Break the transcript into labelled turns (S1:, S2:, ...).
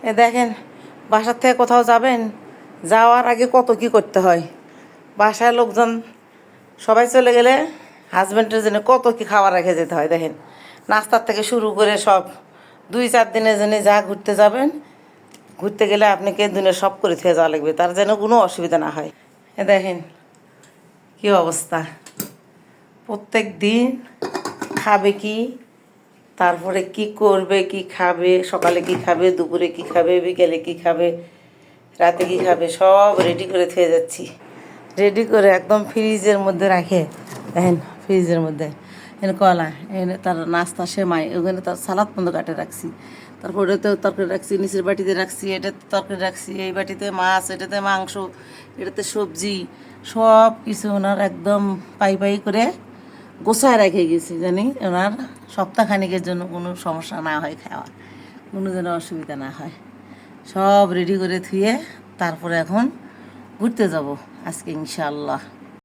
S1: এ দেখেন, বাসার থেকে কোথাও যাবেন, যাওয়ার আগে কত কি করতে হয়। বাসায় লোকজন সবাই চলে গেলে হাজব্যান্ডের জন্য কত কি খাবার রেখে যেতে হয়। দেখেন, নাস্তার থেকে শুরু করে সব 2-4 দিনের জন্য যা ঘুরতে যাবেন, ঘুরতে গেলে আপনাকে দিনে সব করে থেকে যাওয়া লাগবে, তার যেন কোনো অসুবিধা না হয়। এ দেখেন কি অবস্থা, প্রত্যেক দিন খাবে কি, তারপরে কি করবে, কি খাবে, সকালে কি খাবে, দুপুরে কি খাবে, বিকেলে কি খাবে, রাতে কি খাবে, সব রেডি করে থুয়ে যাচ্ছি। রেডি করে একদম ফ্রিজের মধ্যে রাখে। দেখেন ফ্রিজের মধ্যে এখানে কলা, এখানে তার নাস্তা সেমাই, ওখানে তার সালাদ বন্ধ কাটে রাখছি, তারপর ওটাতেও তরকারি রাখছি, নিচের বাটিতে রাখছি, এটাতে তরকারি রাখছি, এই বাটিতে মাছ, এটাতে মাংস, এটাতে সবজি, সব কিছু ওনার একদম পাই পাই করে গোছায় রেখে গেছি, জানি ওনার সপ্তাহখানিকের জন্য কোনো সমস্যা না হয়, খাওয়া কোনো যেন অসুবিধা না হয়। সব রেডি করে থুয়ে তারপরে এখন ঘুরতে যাব আজকে ইনশাআল্লাহ।